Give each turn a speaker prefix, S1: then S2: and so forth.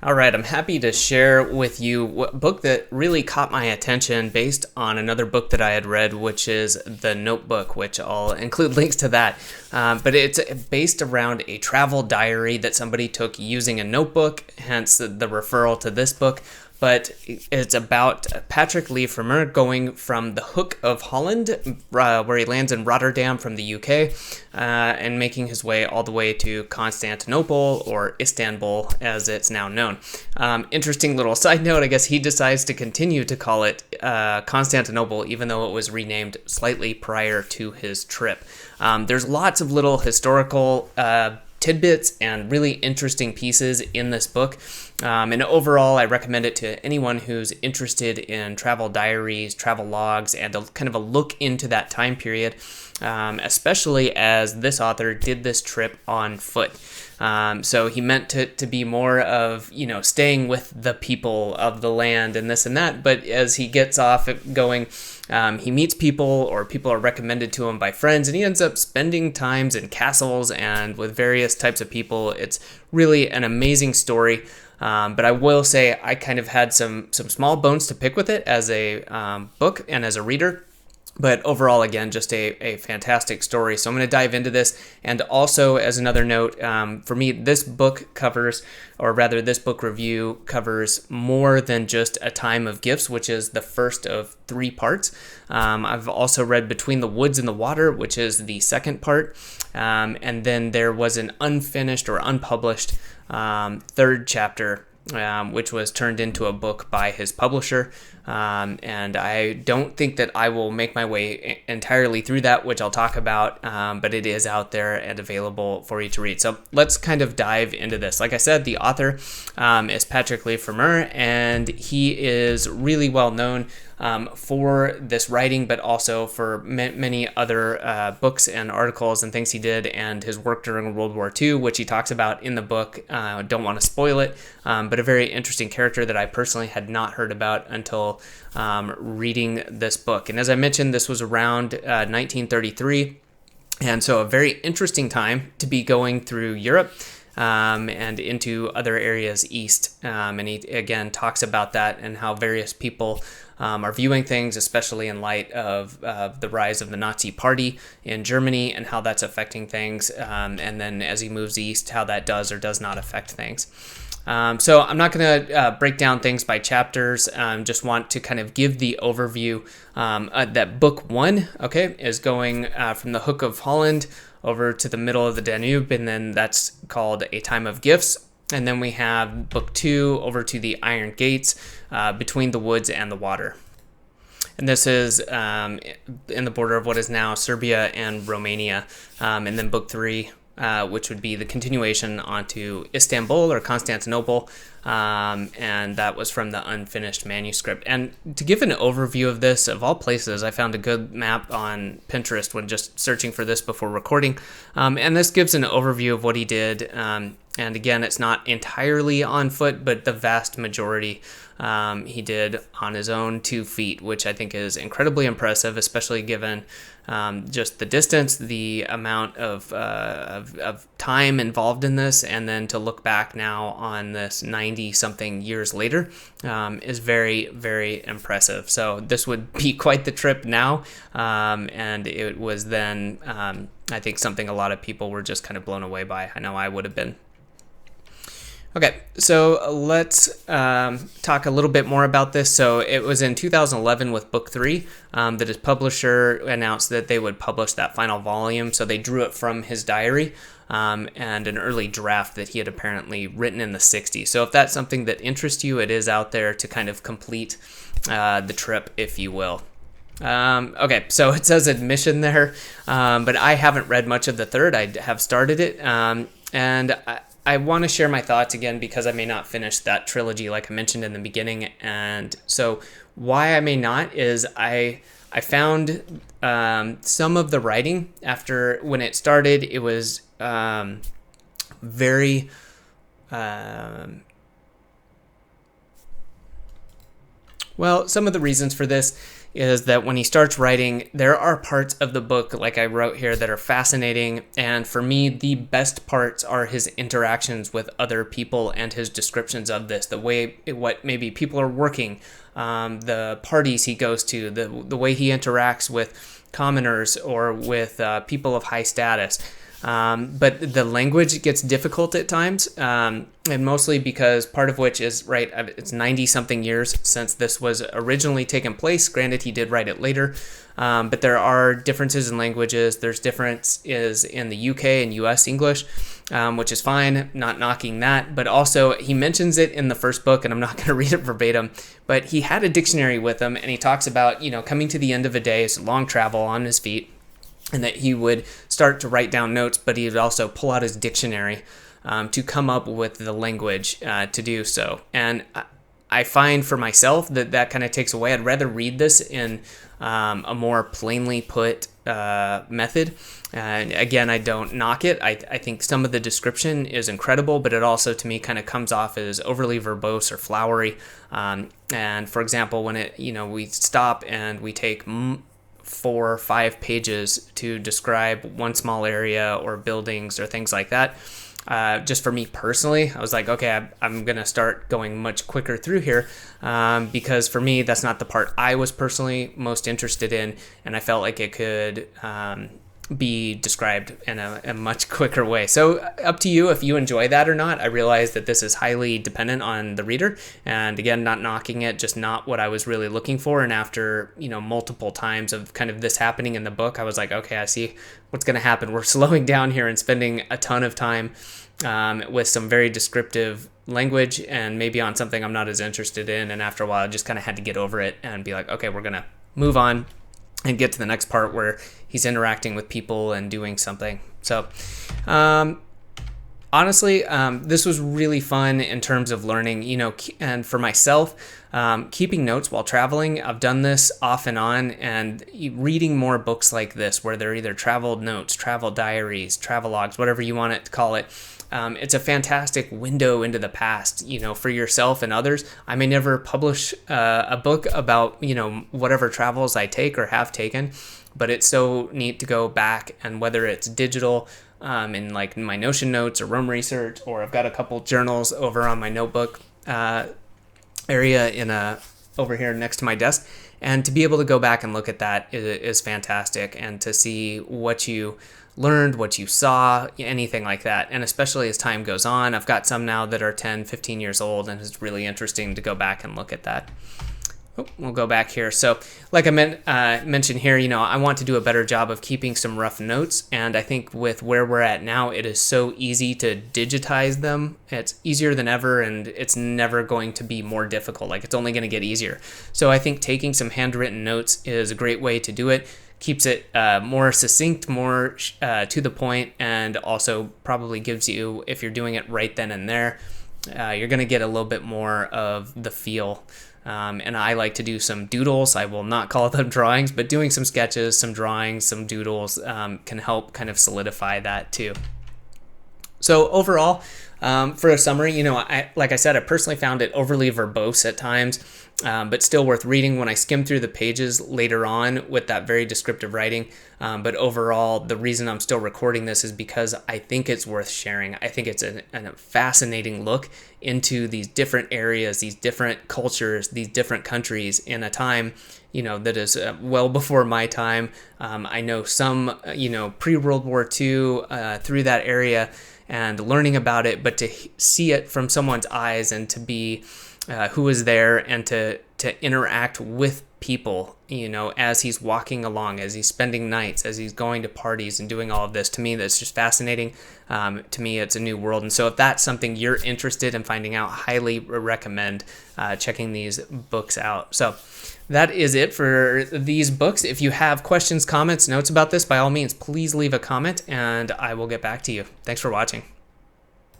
S1: All right, I'm happy to share with you a book that really caught my attention based on another book that I had read, which is The Notebook, which I'll include links to that. But it's based around a travel diary that somebody took using a notebook, hence the referral to this book. But it's about Patrick Leigh-Fermor going from the Hook of Holland, where he lands in Rotterdam from the UK, and making his way all the way to Constantinople, or Istanbul as it's now known. Interesting little side note, I guess he decides to continue to call it Constantinople, even though it was renamed slightly prior to his trip. There's lots of little historical tidbits and really interesting pieces in this book. And overall, I recommend it to anyone who's interested in travel diaries, travel logs, and kind of a look into that time period, especially as this author did this trip on foot. So he meant to be more of, staying with the people of the land and this and that. But as he gets off going, he meets people, or people are recommended to him by friends, and he ends up spending times in castles and with various types of people. It's really an amazing story. But I will say I kind of had some small bones to pick with it as a book and as a reader. But overall, again, just a fantastic story. So I'm going to dive into this. And also, as another note, for me, this book covers, or rather this book review covers more than just A Time of Gifts, which is the first of 3 parts. I've also read Between the Woods and the Water, which is the second part. And then there was an unfinished or unpublished third chapter, which was turned into a book by his publisher. And I don't think that I will make my way entirely through that, which I'll talk about, but it is out there and available for you to read. So let's kind of dive into this. Like I said, the author is Patrick Leigh-Fermor, and he is really well known for this writing, but also for many other books and articles and things he did, and his work during World War II, which he talks about in the book. Don't want to spoil it, but a very interesting character that I personally had not heard about until reading this book. And as I mentioned, this was around 1933, and so a very interesting time to be going through Europe and into other areas east. And he, again, talks about that and how various people are viewing things, especially in light of the rise of the Nazi Party in Germany and how that's affecting things. And then as he moves east, how that does or does not affect things. So I'm not going to break down things by chapters. Just want to kind of give the overview that book 1, is going from the Hook of Holland over to the middle of the Danube, and then that's called A Time of Gifts. And then we have book 2 over to the Iron Gates, Between the Woods and the Water. And this is in the border of what is now Serbia and Romania. And then book 3, which would be the continuation onto Istanbul or Constantinople, and that was from the unfinished manuscript. And to give an overview of this, of all places, I found a good map on Pinterest when just searching for this before recording, and this gives an overview of what he did. And again, it's not entirely on foot, but the vast majority he did on his own 2 feet, which I think is incredibly impressive, especially given just the distance, the amount of time involved in this, and then to look back now on this 90-something years later is very, very impressive. So this would be quite the trip now, and it was then, I think, something a lot of people were just kind of blown away by. I know I would have been. Okay, so let's talk a little bit more about this. So it was in 2011 with book 3 that his publisher announced that they would publish that final volume. So they drew it from his diary and an early draft that he had apparently written in the 60s. So if that's something that interests you, it is out there to kind of complete the trip, if you will. Okay, so it says admission there, but I haven't read much of the third. I have started it, and I want to share my thoughts again because I may not finish that trilogy like I mentioned in the beginning. And so why I may not is I found some of the writing after when it started, it was very well, some of the reasons for this is that when he starts writing, there are parts of the book, like I wrote here, that are fascinating. And for me, the best parts are his interactions with other people and his descriptions of this, the way what maybe people are working, the parties he goes to, the way he interacts with commoners or with people of high status. But the language gets difficult at times, and mostly because part of which is, right, it's 90 something years since this was originally taken place. Granted, he did write it later, but there are differences in languages. There's differences in the UK and US English, which is fine, not knocking that. But also, he mentions it in the first book, and I'm not going to read it verbatim, but he had a dictionary with him, and he talks about, coming to the end of a day, it's long travel on his feet, and that he would start to write down notes, but he would also pull out his dictionary to come up with the language to do so. And I find for myself that kind of takes away. I'd rather read this in a more plainly put method. And again, I don't knock it. I think some of the description is incredible, but it also, to me, kind of comes off as overly verbose or flowery. And for example, when we stop and we take 4 or 5 pages to describe one small area or buildings or things like that. Just for me personally, I was like, okay, I'm going to start going much quicker through here because for me, that's not the part I was personally most interested in. And I felt like it could be described in a much quicker way. So up to you if you enjoy that or not. I realize that this is highly dependent on the reader, and again, not knocking it, just not what I was really looking for. And after multiple times of kind of this happening in the book, I was like, okay, I see what's going to happen. We're slowing down here and spending a ton of time with some very descriptive language and maybe on something I'm not as interested in. And after a while, I just kind of had to get over it and be like, okay, we're going to move on and get to the next part where he's interacting with people and doing something. So honestly, this was really fun in terms of learning, and for myself, keeping notes while traveling. I've done this off and on, and reading more books like this where they're either travel notes, travel diaries, travel logs, whatever you want to call it. It's a fantastic window into the past, for yourself and others. I may never publish a book about, whatever travels I take or have taken, but it's so neat to go back, and whether it's digital in like my Notion notes or Roam Research, or I've got a couple journals over on my notebook area over here next to my desk, and to be able to go back and look at that is fantastic, and to see what you learned, what you saw, anything like that. And especially as time goes on, I've got some now that are 10, 15 years old, and it's really interesting to go back and look at that. We'll go back here. So like I mentioned here, I want to do a better job of keeping some rough notes. And I think with where we're at now, it is so easy to digitize them. It's easier than ever, and it's never going to be more difficult. Like, it's only going to get easier. So I think taking some handwritten notes is a great way to do it. Keeps it more succinct, more to the point, and also probably gives you, if you're doing it right then and there, you're going to get a little bit more of the feel. And I like to do some doodles. I will not call them drawings, but doing some sketches, some drawings, some doodles can help kind of solidify that too. So overall, for a summary, like I said, I personally found it overly verbose at times, but still worth reading when I skim through the pages later on with that very descriptive writing. But overall, the reason I'm still recording this is because I think it's worth sharing. I think it's a fascinating look into these different areas, these different cultures, these different countries in a time, that is well before my time. I know some, pre-World War II through that area and learning about it, but to see it from someone's eyes and to be who was there and to interact with people, as he's walking along, as he's spending nights, as he's going to parties and doing all of this. To me, that's just fascinating. To me, it's a new world. And so if that's something you're interested in finding out, highly recommend checking these books out. So that is it for these books. If you have questions, comments, notes about this, by all means, please leave a comment and I will get back to you. Thanks for watching.